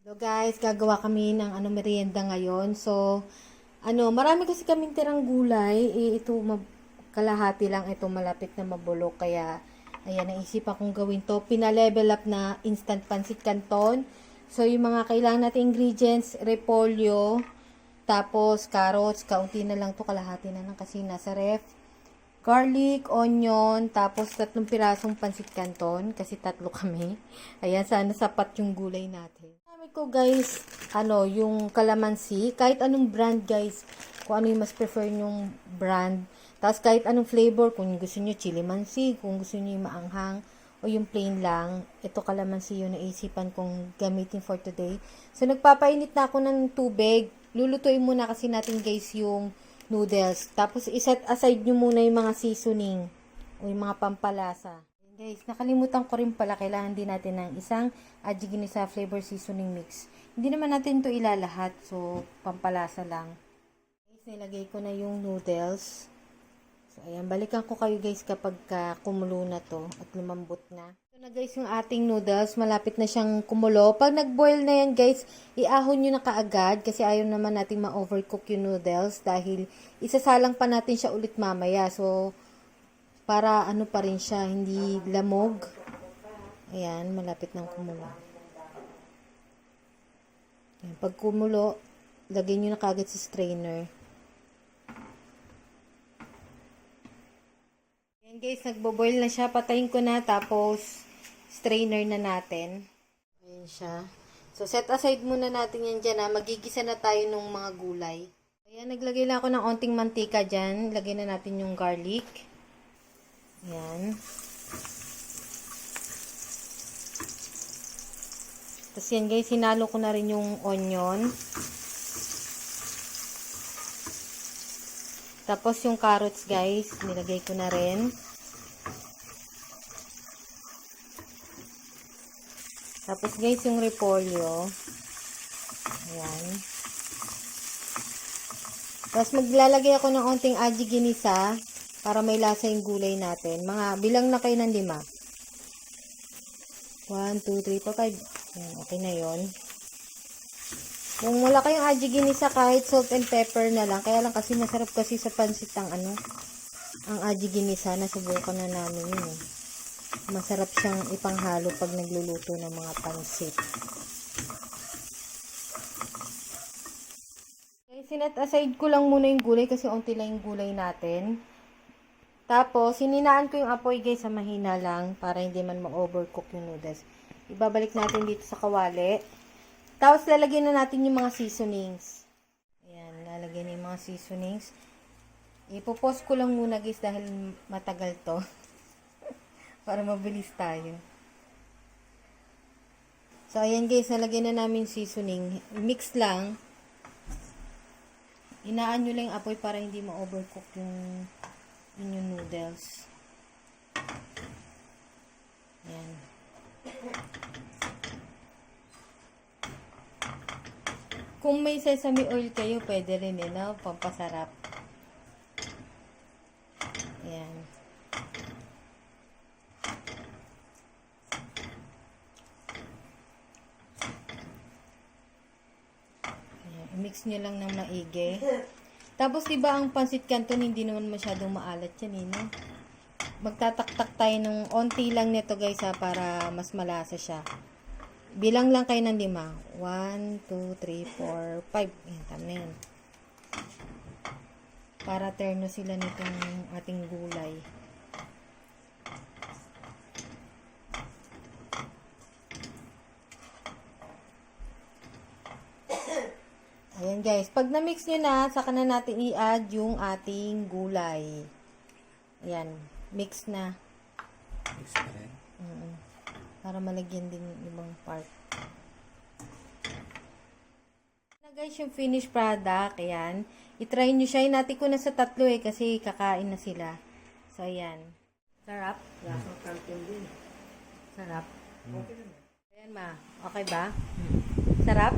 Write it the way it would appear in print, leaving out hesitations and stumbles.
So guys, gagawa kami ng merienda ngayon. So, marami kasi kaming tirang gulay. Ito, kalahati lang ito, malapit na mabulok. Kaya, ayan, naisipan kong gawin to. Pina-level up na instant pancit canton. So, yung mga kailangan natin ingredients, repolyo, tapos carrots, kaunti na lang to, kalahati na lang kasi nasa ref. Garlic, onion, tapos 3 pirasong pancit canton, kasi 3 kami. Ayan, sana sapat yung gulay natin. Sabi ko guys, yung calamansi, kahit anong brand guys, kung ano yung mas prefer yung brand. Tapos kahit anong flavor, kung gusto nyo chili mansi, kung gusto nyo yung maanghang, o yung plain lang, ito calamansi yung naisipan kong gamitin for today. So nagpapainit na ako ng tubig, lulutuin muna kasi natin guys yung noodles. Tapos, iset aside nyo muna yung mga seasoning o yung mga pampalasa. And guys, nakalimutan ko rin pala, kailangan din natin ng isang Aji Ginisa flavor seasoning mix. Hindi naman natin to ilalahat, so pampalasa lang. Guys, nilagay ko na yung noodles. So, ayan, balikan ko kayo guys kapag kumulo na to at lumambot na. Na guys, yung ating noodles, malapit na siyang kumulo. Pag nag-boil na yan guys, iahon nyo na kaagad kasi ayaw naman natin ma-overcook yung noodles dahil isasalang pa natin siya ulit mamaya. So, para pa rin siya, hindi lamog. Ayan, malapit nang kumulo. Ayan, pag kumulo, lagay nyo na kaagad sa strainer. Ayan guys, nagbo-boil na siya. Patayin ko na tapos strainer na natin. Ayan siya. So, set aside muna natin yan dyan. Magigisa na tayo ng mga gulay. Ayan, naglagay lang ako ng onting mantika dyan. Lagay na natin yung garlic. Ayan. Tapos yan guys, hinalo ko na rin yung onion. Tapos yung carrots guys, nilagay ko na rin. Tapos guys, yung repolyo. Ayan. Tapos maglalagay ako ng onting Aji Ginisa para may lasa yung gulay natin. Bilang na kayo ng 5. 1, 2, 3, 4, 5. Ayan, okay na yon. Kung wala kayong Aji Ginisa, kahit salt and pepper na lang. Kaya lang kasi masarap kasi sa pansit ang Aji Ginisa. Nasubukan na namin yun. Masarap siyang ipanghalo pag nagluluto ng mga pansit. Okay, sinet aside ko lang muna yung gulay kasi onti lang yung gulay natin. Tapos, hininaan ko yung apoy guys sa mahina lang para hindi man ma-overcook yung noodles. Ibabalik natin dito sa kawali. Tapos, lalagyan na natin yung mga seasonings. Ayan, lalagyan na yung mga seasonings. Ipopost ko lang muna guys dahil matagal to. Para mabilis tayo. So, ayan guys, nalagyan na namin seasoning. Mix lang. Inaan nyo lang yung apoy para hindi ma-overcook yung inyong noodles. Ayan. Kung may sesame oil kayo, pwede rin pampasarap. Ayan. Mix nyo lang ng maigi. Tapos, diba ang pancit canton, hindi naman masyadong maalat yan, Magtataktak tayo ng onti lang nito, guys, para mas malasa siya. Bilang lang kayo ng 5. 1, 2, 3, 4, 5. Yan, tama na yan. Para terno sila nitong ating gulay. Ayan guys, pag na-mix nyo na, saka na natin i-add yung ating gulay. Ayan, mix na. Mix na rin. Para malagyan din yung ibang part. Na guys, yung finished product, ayan. I-try nyo siya. Inati ko na sa 3 kasi kakain na sila. So, ayan. Sarap. Sarap. Ayan ma, okay ba? Sarap?